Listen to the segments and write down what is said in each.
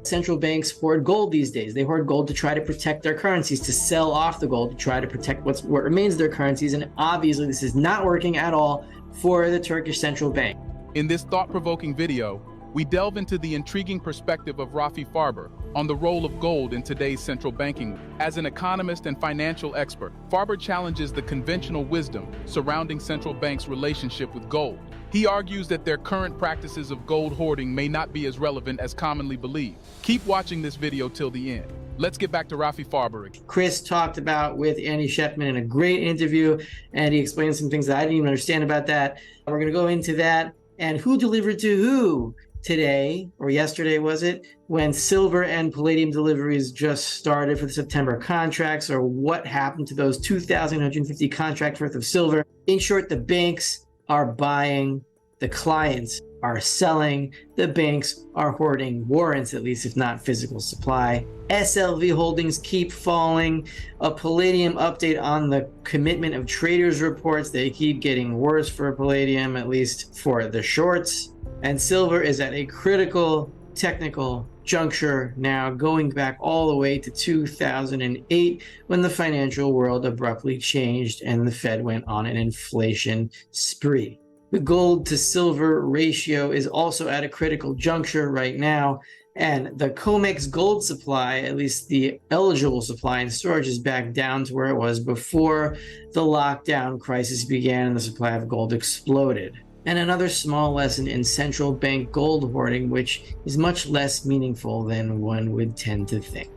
central banks hoard gold these days. They hoard gold to try to protect their currencies, to sell off the gold, to try to protect what remains of their currencies. And obviously this is not working at all for the Turkish central bank. In this thought-provoking video, we delve into the intriguing perspective of Rafi Farber on the role of gold in today's central banking. As an economist and financial expert, Farber challenges the conventional wisdom surrounding central banks' relationship with gold. He argues that their current practices of gold hoarding may not be as relevant as commonly believed. Keep watching this video till the end. Let's get back to Rafi Farber. Chris talked about with Andy Schectman in a great interview, and he explained some things that I didn't even understand about that. We're going to go into that and who delivered to who today, or yesterday was it, when silver and palladium deliveries just started for the September contracts, or what happened to those 2,150 contracts worth of silver. In short, the banks are buying, the clients are selling, the banks are hoarding warrants, at least if not physical supply. SLV holdings keep falling. A palladium update on the commitment of traders reports. They keep getting worse for palladium, at least for the shorts. And silver is at a critical technical juncture now, going back all the way to 2008 when the financial world abruptly changed and the Fed went on an inflation spree. The gold to silver ratio is also at a critical juncture right now, and the COMEX gold supply, at least the eligible supply and storage, is back down to where it was before the lockdown crisis began and the supply of gold exploded. And another small lesson in central bank gold hoarding, which is much less meaningful than one would tend to think,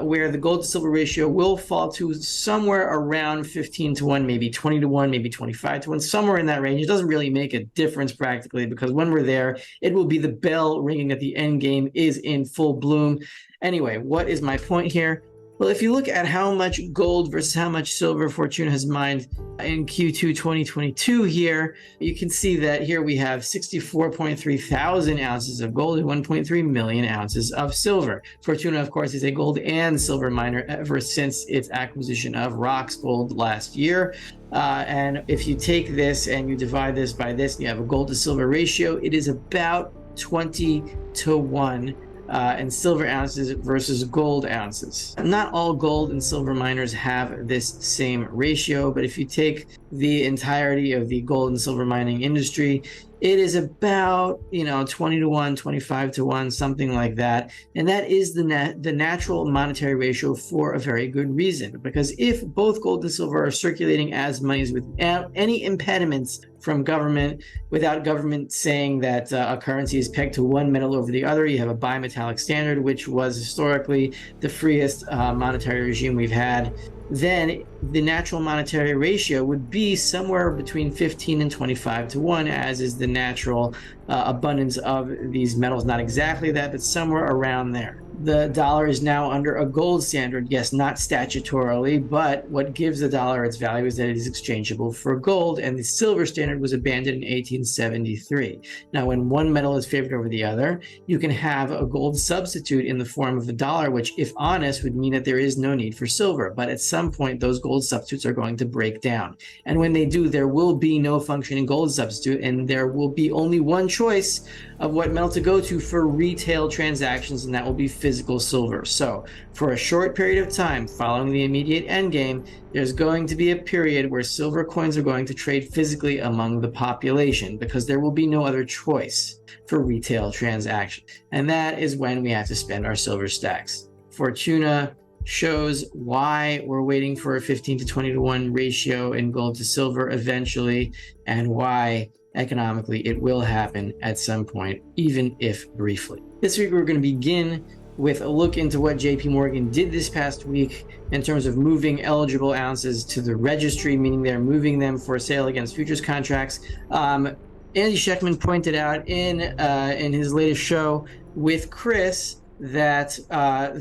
where the gold to silver ratio will fall to somewhere around 15 to 1, maybe 20 to 1, maybe 25 to 1, somewhere in that range. It doesn't really make a difference practically, because when we're there, it will be the bell ringing that the end game is in full bloom. Anyway, what is my point here? Well, if you look at how much gold versus how much silver Fortuna has mined in Q2 2022 here, you can see that here we have 64.3 thousand ounces of gold and 1.3 million ounces of silver. Fortuna, of course, is a gold and silver miner ever since its acquisition of Rox Gold last year. And if you take this and you divide this by this, and you have a gold to silver ratio, it is about 20 to 1. And silver ounces versus gold ounces. Not all gold and silver miners have this same ratio, but if you take the entirety of the gold and silver mining industry, it is about 20 to 1, 25 to 1, something like that. And that is the natural monetary ratio for a very good reason, because if both gold and silver are circulating as monies without any impediments from government, without government saying that a currency is pegged to one metal over the other, you have a bimetallic standard, which was historically the freest monetary regime we've had, then the natural monetary ratio would be somewhere between 15 and 25 to 1, as is the natural abundance of these metals. Not exactly that, but somewhere around there. The dollar is now under a gold standard, yes, not statutorily, but what gives the dollar its value is that it is exchangeable for gold, and the silver standard was abandoned in 1873. Now, when one metal is favored over the other, you can have a gold substitute in the form of the dollar, which, if honest, would mean that there is no need for silver. But at some point, those gold substitutes are going to break down. And when they do, there will be no functioning gold substitute, and there will be only one choice of what metal to go to for retail transactions, and that will be physical silver. So for a short period of time following the immediate end game, there's going to be a period where silver coins are going to trade physically among the population, because there will be no other choice for retail transactions. And that is when we have to spend our silver stacks. Fortuna shows why we're waiting for a 15 to 20 to 1 ratio in gold to silver eventually, and why economically it will happen at some point, even if briefly. This week we're going to begin with a look into what JP Morgan did this past week in terms of moving eligible ounces to the registry, meaning they're moving them for sale against futures contracts. Andy Schectman pointed out in his latest show with Chris that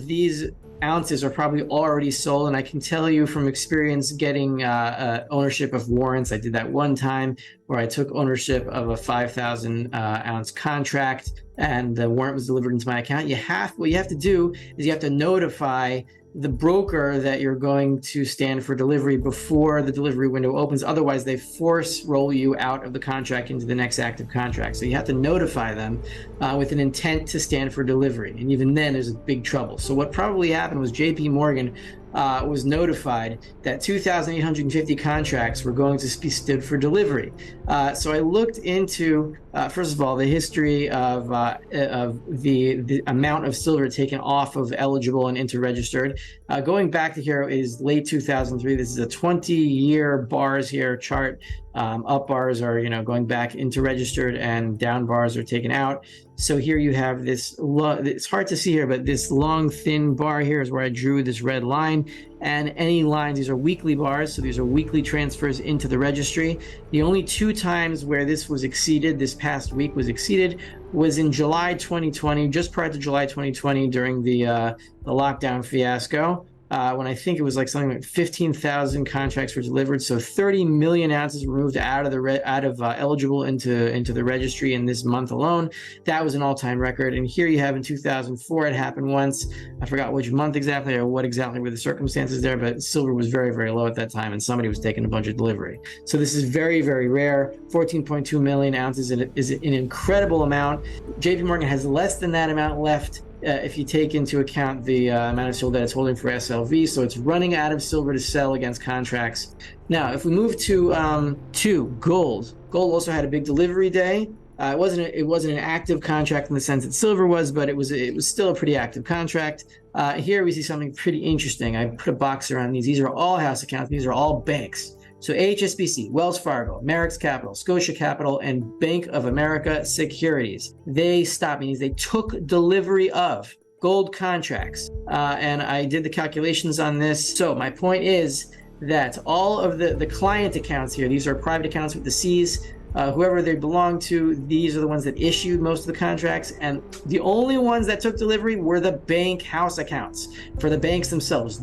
these ounces are probably already sold, and I can tell you from experience getting ownership of warrants. I did that one time where I took ownership of a 5,000 ounce contract, and the warrant was delivered into my account. What you have to do is you have to notify the broker that you're going to stand for delivery before the delivery window opens. Otherwise, they force roll you out of the contract into the next active contract. So you have to notify them with an intent to stand for delivery. And even then, there's a big trouble. So what probably happened was JP Morgan was notified that 2,850 contracts were going to be stood for delivery. So I looked into, first of all, the history of the amount of silver taken off of eligible and into registered. Going back to here is late 2003. This is a 20-year bars here chart. Up bars are, going back into registered, and down bars are taken out. So here you have this, it's hard to see here, but this long, thin bar here is where I drew this red line. And any lines, these are weekly bars, so these are weekly transfers into the registry. The only two times where this was exceeded, this past week was exceeded, was in July 2020, just prior to July 2020 during the lockdown fiasco. When I think it was like something like 15,000 contracts were delivered, so 30 million ounces were moved out of eligible into the registry in this month alone. That was an all-time record. And here you have in 2004, it happened once. I forgot which month exactly or what exactly were the circumstances there, but silver was very, very low at that time, and somebody was taking a bunch of delivery. So this is very, very rare. 14.2 million ounces is an incredible amount. JP Morgan has less than that amount left. If you take into account the amount of silver that it's holding for SLV, so it's running out of silver to sell against contracts. Now, if we move to gold, gold also had a big delivery day. It wasn't an active contract in the sense that silver was, but it was still a pretty active contract. Here we see something pretty interesting. I put a box around these. These are all house accounts. These are all banks. So HSBC, Wells Fargo, Merrick's Capital, Scotia Capital, and Bank of America Securities. They stopped, meaning they took delivery of gold contracts. And I did the calculations on this. So my point is that all of the client accounts here, these are private accounts with the C's, whoever they belong to, these are the ones that issued most of the contracts. And the only ones that took delivery were the bank house accounts for the banks themselves.